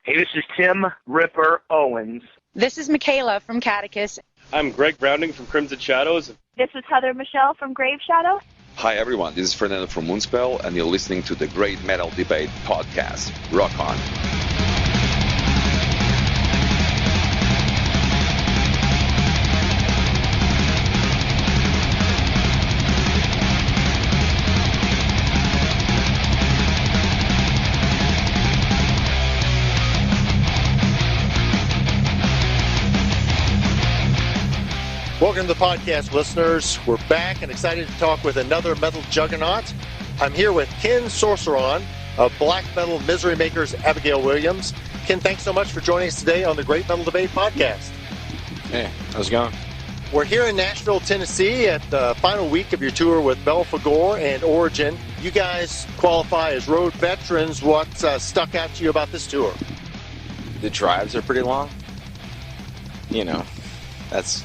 Hey, this is Tim Ripper Owens. This is Michaela from Catechus. I'm Greg Browning from Crimson Shadows. This is Heather Michelle from Grave Shadow. Hi everyone, this is Fernando from Moonspell, and you're listening to the Great Metal Debate podcast. Rock on. Welcome to the podcast, listeners. We're back and excited to talk with another metal juggernaut. I'm here with Ken Sorceron of Black Metal Misery Makers Abigail Williams. Ken, thanks so much for joining us today on the Great Metal Debate podcast. Hey, how's it going? We're here in Nashville, Tennessee at the final week of your tour with Belphegor and Origin. You guys qualify as road veterans. What stuck out to you about this tour? The drives are pretty long. You know, that's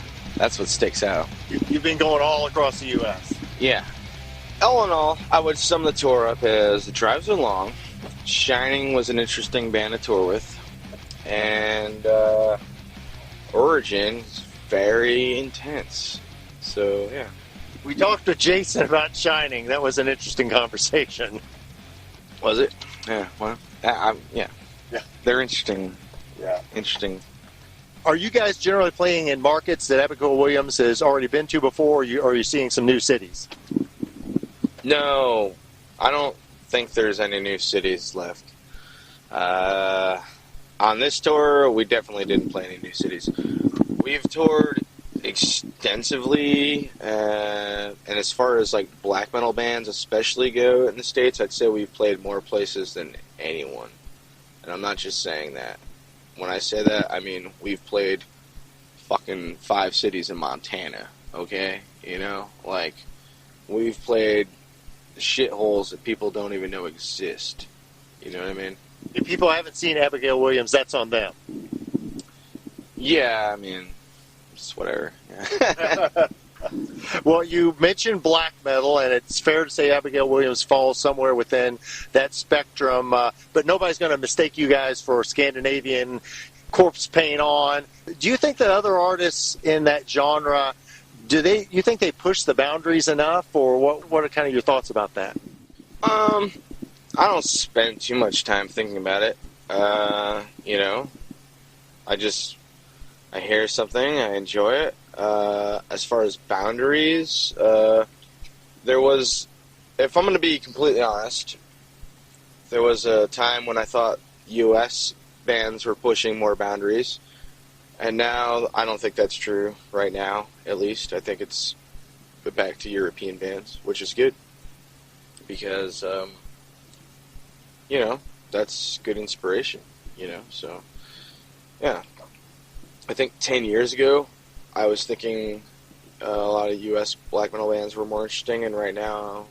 what sticks out. You've been going all across the U.S. Yeah. All in all, I would sum the tour up as the drives are long, Shining was an interesting band to tour with, and Origin is very intense. So, yeah. We talked with Jason about Shining. That was an interesting conversation. Was it? Yeah, well, yeah. They're interesting. Yeah. Interesting. Are you guys generally playing in markets that Abigail Williams has already been to before, or are you seeing some new cities? No, I don't think there's any new cities left. On this tour, we definitely didn't play any new cities. We've toured extensively, and as far as like black metal bands especially go in the States, I'd say we've played more places than anyone. And I'm not just saying that. When I say that, I mean we've played fucking 5 cities in Montana, okay? You know? Like, we've played shitholes that people don't even know exist. You know what I mean? If people haven't seen Abigail Williams, that's on them. Yeah, I mean, it's whatever. Well, you mentioned black metal, and it's fair to say Abigail Williams falls somewhere within that spectrum, but nobody's going to mistake you guys for Scandinavian corpse paint on. Do you think that other artists in that genre, you think they push the boundaries enough, or what are kind of your thoughts about that? I don't spend too much time thinking about it. You know, I hear something, I enjoy it. As far as boundaries, there was, if I'm going to be completely honest, there was a time when I thought U.S. bands were pushing more boundaries, and now I don't think that's true right now, at least. I think it's back to European bands, which is good, because, you know, that's good inspiration, you know, so, yeah. I think 10 years ago, I was thinking a lot of U.S. black metal bands were more interesting, and right now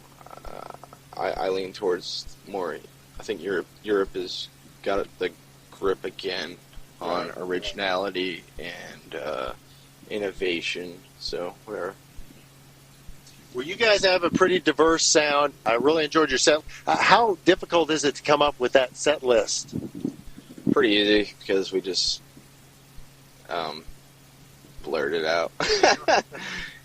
I lean towards more. I think Europe has got the grip again on originality and innovation, so whatever. Well, you guys have a pretty diverse sound. I really enjoyed your set. How difficult is it to come up with that set list? Pretty easy, because we just blurt it out.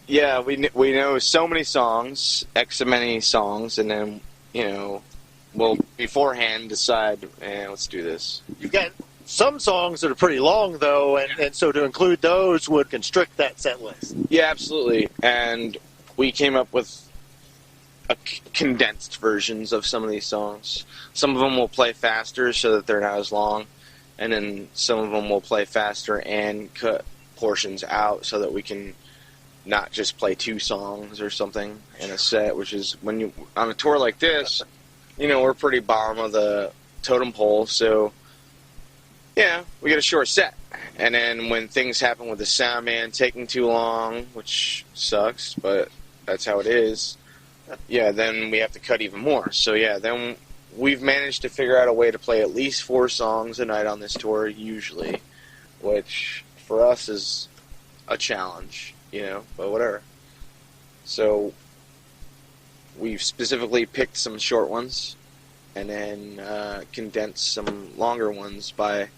Yeah, we know so many songs, X many songs, and then, you know, we'll beforehand decide, let's do this. You've got some songs that are pretty long, though, and so to include those would constrict that set list. Yeah, absolutely. And we came up with condensed versions of some of these songs. Some of them will play faster so that they're not as long, and then some of them will play faster and cut portions out so that we can not just play 2 songs or something in a set, which is, when you on a tour like this, you know, we're pretty bottom of the totem pole, so yeah, we get a short set. And then when things happen with the sound man taking too long, which sucks, but that's how it is, yeah, then we have to cut even more. So yeah, then we've managed to figure out a way to play at least 4 songs a night on this tour, usually, which for us is a challenge, you know, but whatever. So we've specifically picked some short ones, and then condense some longer ones by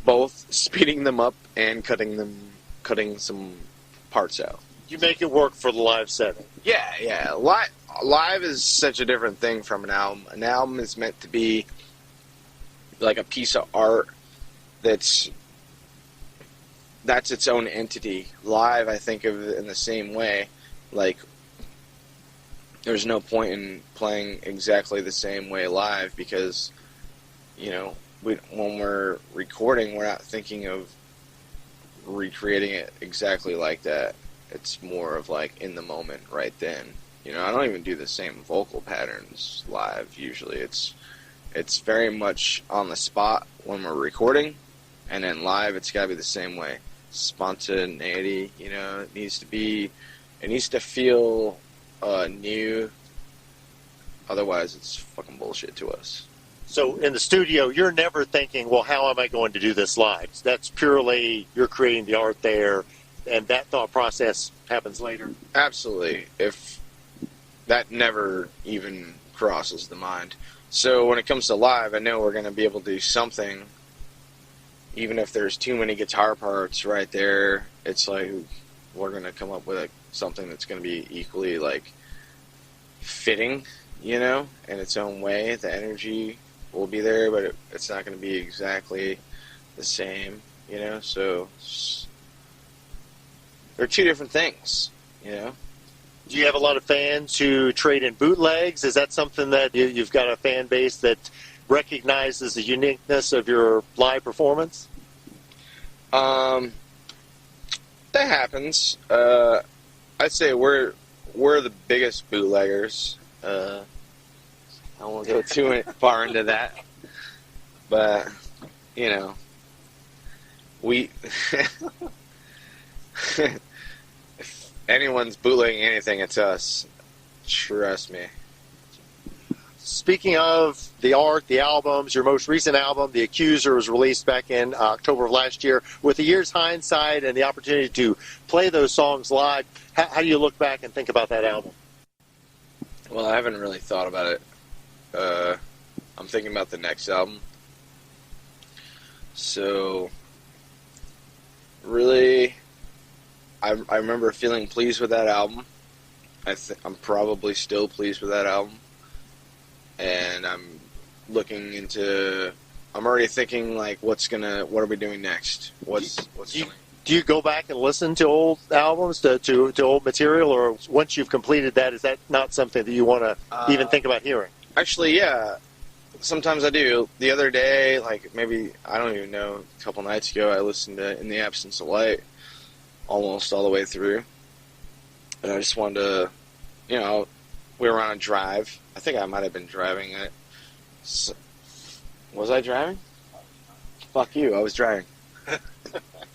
both speeding them up and cutting some parts out. You make it work for the live setting. Yeah. Live is such a different thing from an album. An album is meant to be like a piece of art that's its own entity. Live, I think of it in the same way. Like, there's no point in playing exactly the same way live because, when we're recording, we're not thinking of recreating it exactly like that. It's more of like in the moment right then. I don't even do the same vocal patterns live usually. It's very much on the spot when we're recording, and then live it's got to be the same way. Spontaneity, it needs to feel new. Otherwise, it's fucking bullshit to us. So in the studio, you're never thinking, well, how am I going to do this live? That's purely you're creating the art there, and that thought process happens later. Absolutely. If that never even crosses the mind. So when it comes to live, I know we're going to be able to do something. Even if there's too many guitar parts right there, it's like we're going to come up with something that's going to be equally like fitting, in its own way. The energy will be there, but it's not going to be exactly the same, So they're two different things, Do you have a lot of fans who trade in bootlegs? Is that something that you've got a fan base that recognizes the uniqueness of your live performance? That happens. I'd say we're the biggest bootleggers. I won't go too far into that, but we if anyone's bootlegging anything, it's us. Trust me. Speaking of the art, the albums, your most recent album, The Accuser, was released back in October of last year. With a year's hindsight and the opportunity to play those songs live, how do you look back and think about that album? Well, I haven't really thought about it. I'm thinking about the next album. So, really, I remember feeling pleased with that album. I'm probably still pleased with that album. And I'm looking into... I'm already thinking, like, what are we doing next? Do you go back and listen to old albums, to old material, or once you've completed that, is that not something that you want to even think about hearing? Actually, yeah. Sometimes I do. The other day, like maybe, I don't even know, a couple nights ago, I listened to In the Absence of Light almost all the way through. And I just wanted to, we were on a drive. I think I might have been driving it. Was I driving? Fuck you, I was driving.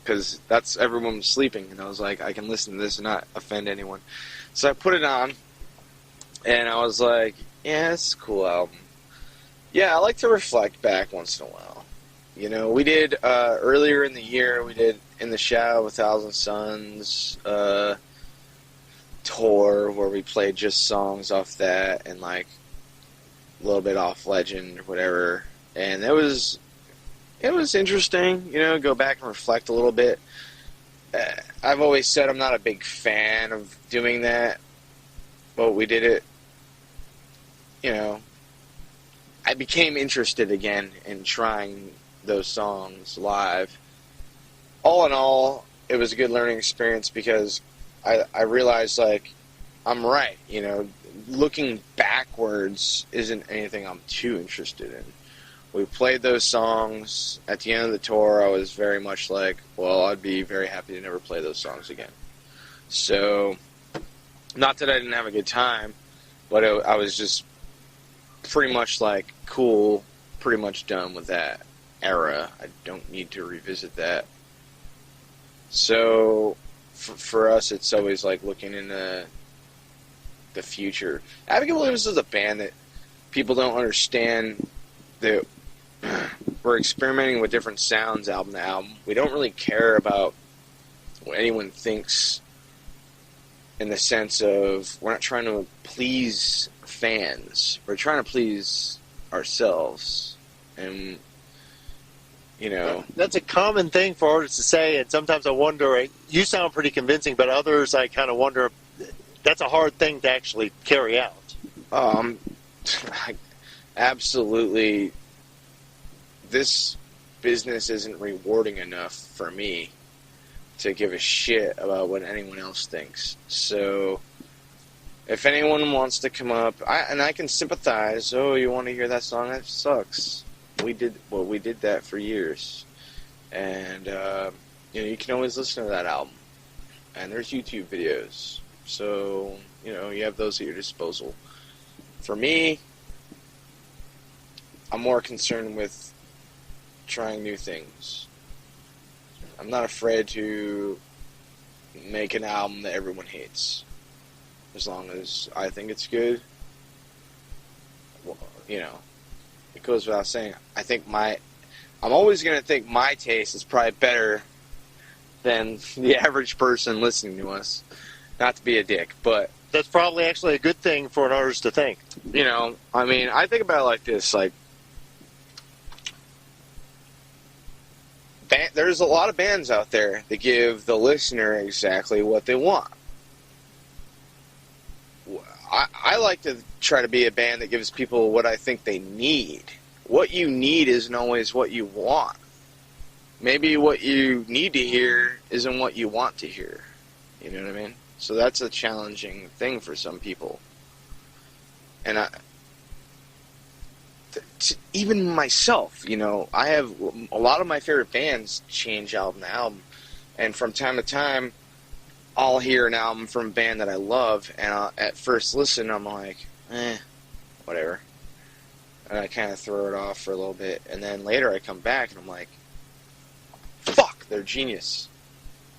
Because everyone was sleeping, and I was like, I can listen to this and not offend anyone. So I put it on, and I was like, yeah, it's a cool album. Yeah, I like to reflect back once in a while. We did, earlier in the year, we did In the Shadow of a Thousand Suns tour where we played just songs off that and, like, a little bit off Legend or whatever. And it was interesting, go back and reflect a little bit. I've always said I'm not a big fan of doing that, but we did it, I became interested again in trying those songs live. All in all, it was a good learning experience because I realized, like, I'm right, looking backwards isn't anything I'm too interested in. We played those songs. At the end of the tour, I was very much like, well, I'd be very happy to never play those songs again. So, not that I didn't have a good time, but I was just pretty much like, cool, pretty much done with that era. I don't need to revisit that. So, for us, it's always like looking into the future. Abigail Williams is a band that people don't understand that we're experimenting with different sounds album to album. We don't really care about what anyone thinks in the sense of we're not trying to please fans. We're trying to please ourselves. And, you know... That's a common thing for artists to say, and sometimes I wonder, you sound pretty convincing, but others I kind of wonder, that's a hard thing to actually carry out. Absolutely. This business isn't rewarding enough for me to give a shit about what anyone else thinks. So, if anyone wants to come up, I can sympathize. Oh, you want to hear that song? That sucks. We did that for years, and you can always listen to that album. And there's YouTube videos, so you have those at your disposal. For me, I'm more concerned with trying new things. I'm not afraid to make an album that everyone hates, as long as I think it's good. Well, it goes without saying. I'm always going to think my taste is probably better than the average person listening to us. Not to be a dick, but that's probably actually a good thing for an artist to think. I think about it like this, there's a lot of bands out there that give the listener exactly what they want. I like to try to be a band that gives people what I think they need. What you need isn't always what you want. Maybe what you need to hear isn't what you want to hear. You know what I mean? So that's a challenging thing for some people. And even myself, I have a lot of my favorite bands change album to album. And from time to time, I'll hear an album from a band that I love, and at first listen, I'm like, whatever. And I kind of throw it off for a little bit. And then later I come back, and I'm like, fuck, they're genius.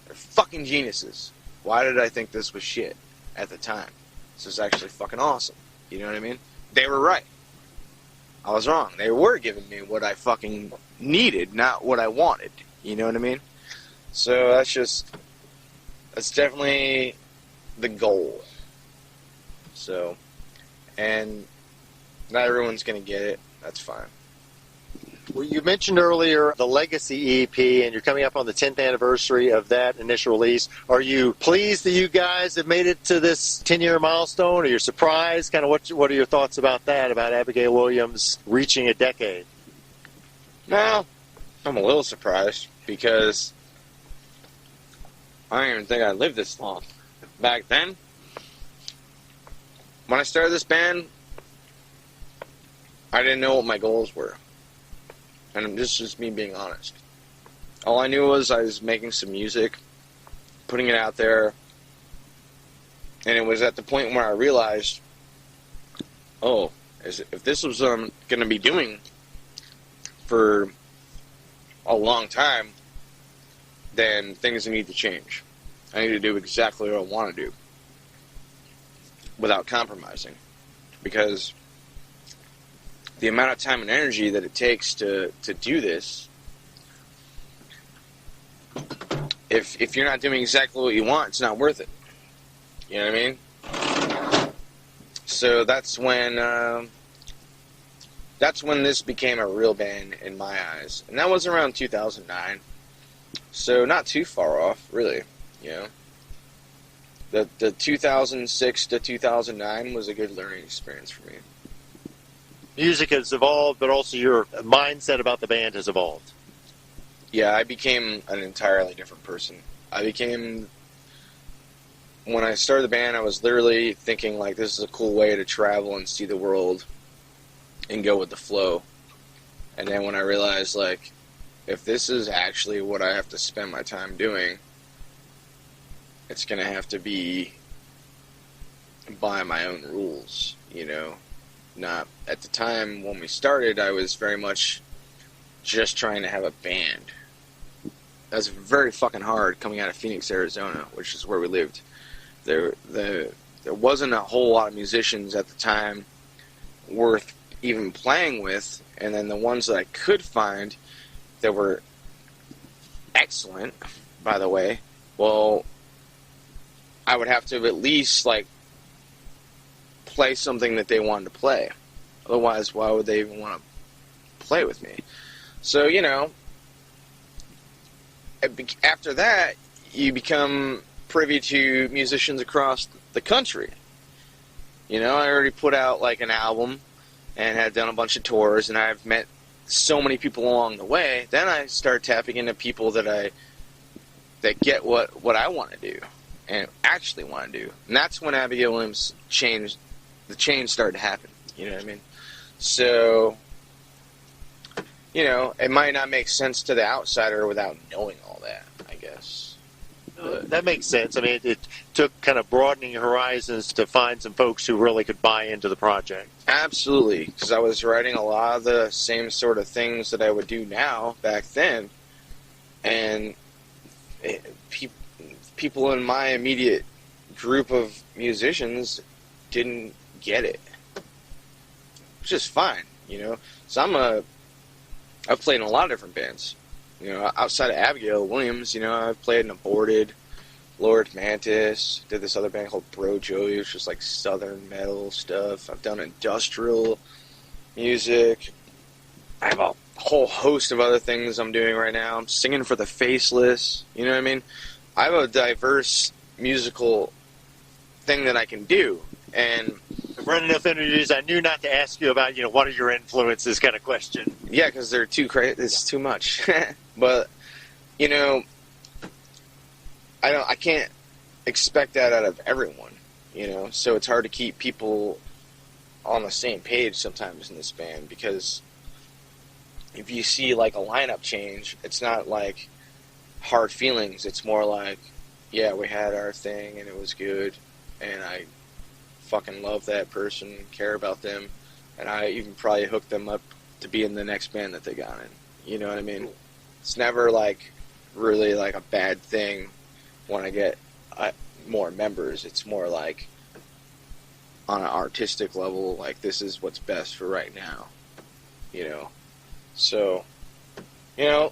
They're fucking geniuses. Why did I think this was shit at the time? This is actually fucking awesome. You know what I mean? They were right. I was wrong. They were giving me what I fucking needed, not what I wanted. You know what I mean? So that's definitely the goal. So, and not everyone's going to get it. That's fine. Well, you mentioned earlier the Legacy EP, and you're coming up on the 10th anniversary of that initial release. Are you pleased that you guys have made it to this 10-year milestone? Are you surprised? Kind of what are your thoughts about that, about Abigail Williams reaching a decade? Well, I'm a little surprised because I don't even think I lived this long. Back then, when I started this band, I didn't know what my goals were. And this is just me being honest. All I knew was I was making some music, putting it out there, and it was at the point where I realized, if this was what I'm going to be doing for a long time, then things need to change. I need to do exactly what I want to do without compromising. Because the amount of time and energy that it takes to do this, if you're not doing exactly what you want, it's not worth it. You know what I mean? So that's when this became a real band in my eyes. And that was around 2009. So not too far off, really. The 2006 to 2009 was a good learning experience for me. Music has evolved, but also your mindset about the band has evolved. Yeah, I became an entirely different person. When I started the band, I was literally thinking, this is a cool way to travel and see the world and go with the flow. And then when I realized, if this is actually what I have to spend my time doing, it's going to have to be by my own rules, Not at the time when we started, I was very much just trying to have a band. That's very fucking hard coming out of Phoenix, Arizona, which is where we lived. There wasn't a whole lot of musicians at the time worth even playing with, and then the ones that I could find that were excellent, by the way, well, I would have to at least, like, play something that they wanted to play. Otherwise, why would they even want to play with me? So, you know, after that, you become privy to musicians across the country. You know, I already put out, like, an album and had done a bunch of tours, and I've met so many people along the way. Then I start tapping into people that get what I want to do and actually want to do. And that's when Abigail Willaims changed. The change started to happen. You know what I mean? So, you know, it might not make sense to the outsider without knowing all that, I guess. That makes sense. I mean, it took kind of broadening horizons to find some folks who really could buy into the project. Absolutely, because I was writing a lot of the same sort of things that I would do now back then, and people in my immediate group of musicians didn't get it, which is fine, you know. So I've played in a lot of different bands, you know, outside of Abigail Willaims. You know, I've played in Aborted, Lord Mantis, did this other band called Bro Joey, which was like southern metal stuff. I've done industrial music. I have a whole host of other things I'm doing right now. I'm singing for the Faceless, you know what I mean? I have a diverse musical thing that I can do, and I've run enough interviews, I knew not to ask you about, you know, what are your influences kind of question. yeah, because they're too crazy. It's too much. But, you know, I can't expect that out of everyone, you know, so it's hard to keep people on the same page sometimes in this band, because if you see, like, a lineup change, it's not like hard feelings. It's more like, yeah, we had our thing and it was good, and I fucking love that person, care about them, and I even probably hooked them up to be in the next band that they got in. You know what I mean? It's never, like, really, like, a bad thing when I get more members. It's more like, on an artistic level, like, this is what's best for right now, you know? So, you know,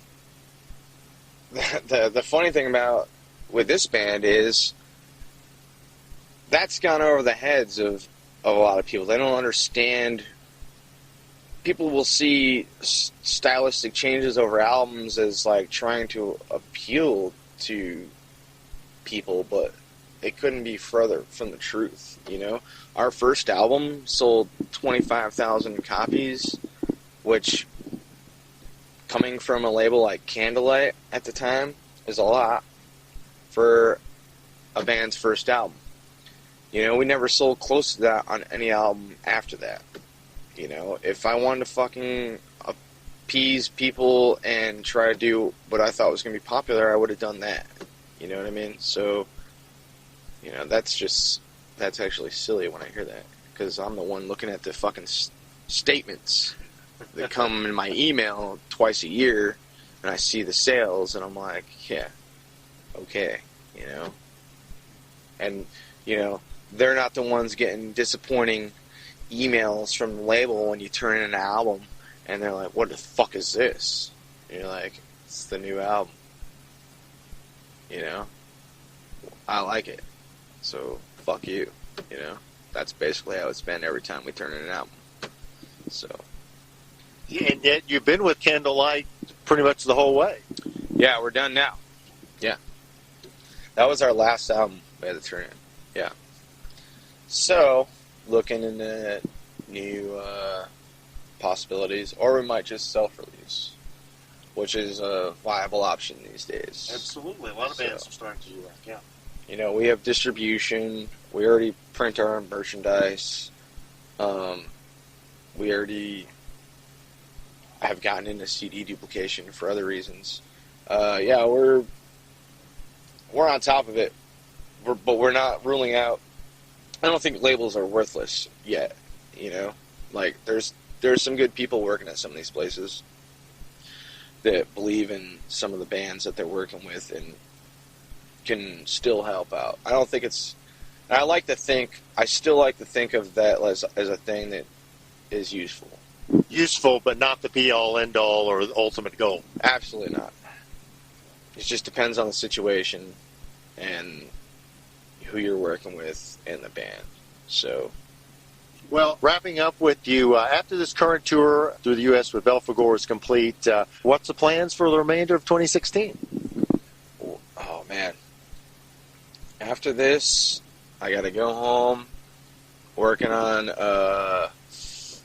the funny thing about with this band is that's gone over the heads of a lot of people. They don't understand. People will see stylistic changes over albums as, like, trying to appeal to people, but it couldn't be further from the truth, you know? Our first album sold 25,000 copies, which, coming from a label like Candlelight at the time, is a lot for a band's first album. You know, we never sold close to that on any album after that. You know, if I wanted to fucking appease people and try to do what I thought was going to be popular, I would have done that. You know what I mean? So, you know, that's actually silly when I hear that, because I'm the one looking at the fucking statements that come in my email twice a year, and I see the sales, and I'm like, yeah, okay, you know? And, you know, they're not the ones getting disappointing emails from the label when you turn in an album, and they're like, what the fuck is this? And you're like, it's the new album. You know? I like it. So, fuck you. You know? That's basically how it's been every time we turn in an album. So. Yeah, and yet you've been with Candlelight pretty much the whole way. Yeah, we're done now. Yeah. That was our last album we had to turn in. Yeah. So, looking into new possibilities, or we might just self-release, which is a viable option these days. Absolutely. A lot of bands are starting to do that, yeah. You know, we have distribution. We already print our own merchandise. We already have gotten into CD duplication for other reasons. Yeah, we're on top of it, but we're not ruling out. I don't think labels are worthless yet. You know, like there's some good people working at some of these places that believe in some of the bands that they're working with and can still help out. I don't think it's. I still like to think of that as a thing that is useful. Useful, but not the be-all, end-all, or the ultimate goal. Absolutely not. It just depends on the situation and who you're working with in the band. So, Well, wrapping up with you, after this current tour through the U.S. with Belphegor is complete, what's the plans for the remainder of 2016? oh man. After this, I gotta go home, working on, I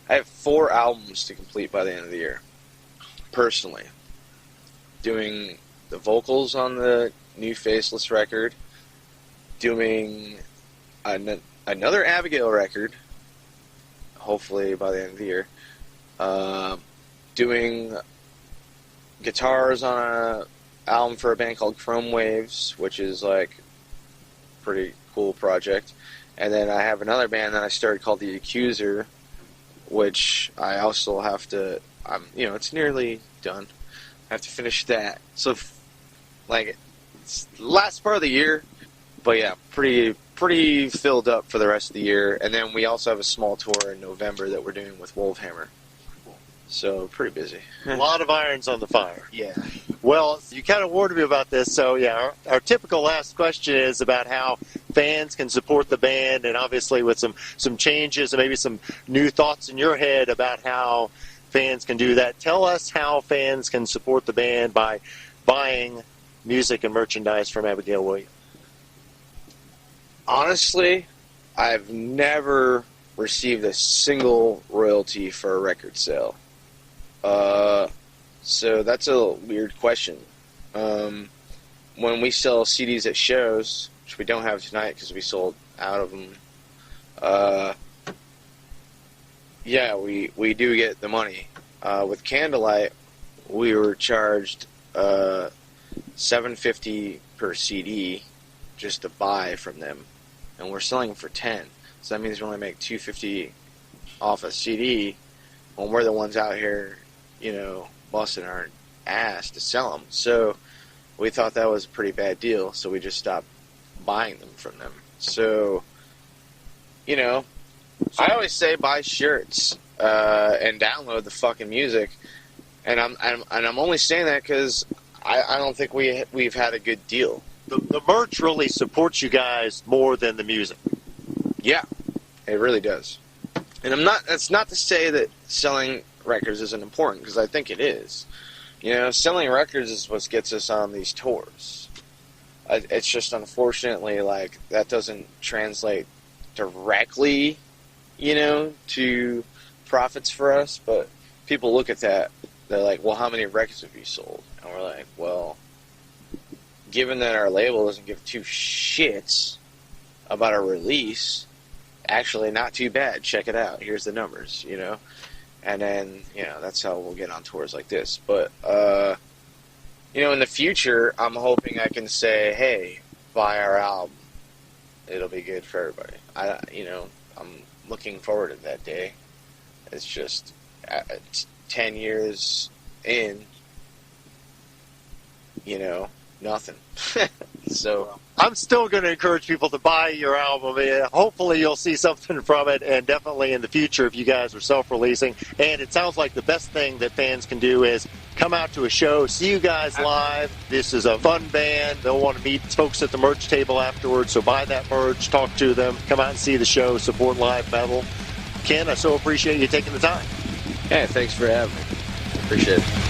have 4 albums to complete by the end of the year, personally. Doing the vocals on the new Faceless record, doing another Abigail record, hopefully by the end of the year, doing guitars on an album for a band called Chrome Waves, which is like a pretty cool project. And then I have another band that I started called The Accuser, which I also have to, it's nearly done. I have to finish that. So, like, it's the last part of the year, but yeah, pretty filled up for the rest of the year. And then we also have a small tour in November that we're doing with Wolfhammer. So, pretty busy. A lot of irons on the fire. Yeah. Well, you kind of warned me about this, so yeah, our typical last question is about how fans can support the band, and obviously with some changes and maybe some new thoughts in your head about how fans can do that. Tell us how fans can support the band by buying music and merchandise from Abigail Williams. Honestly, I've never received a single royalty for a record sale. So that's a weird question. When we sell CDs at shows, which we don't have tonight because we sold out of them, yeah, we do get the money. With Candlelight, we were charged $7.50 per CD just to buy from them, and we're selling them for $10. So that means we only make $2.50 off a CD when we're the ones out here, busting our ass to sell them. So we thought that was a pretty bad deal, so we just stopped buying them from them. So, I always say buy shirts and download the fucking music, and I'm only saying that because I don't think we've had a good deal. The merch really supports you guys more than the music. Yeah, it really does. And that's not to say that selling records isn't important, because I think it is. Selling records is what gets us on these tours. It's just unfortunately like that doesn't translate directly, to profits for us. But people look at that, they're like, well, how many records have you sold? And we're like, well, given that our label doesn't give 2 shits about a release, actually not too bad. Check it out. Here's the numbers, And then, that's how we'll get on tours like this. But, in the future, I'm hoping I can say, hey, buy our album. It'll be good for everybody. I'm looking forward to that day. It's just 10 years in, nothing. So I'm still going to encourage people to buy your album. Hopefully you'll see something from it, and definitely in the future if you guys are self-releasing. And it sounds like the best thing that fans can do is come out to a show, see you guys live. This is a fun band. They'll want to meet folks at the merch table afterwards, so buy that merch, talk to them, come out and see the show, support live metal. Ken, I so appreciate you taking the time. yeah, thanks for having me. Appreciate it.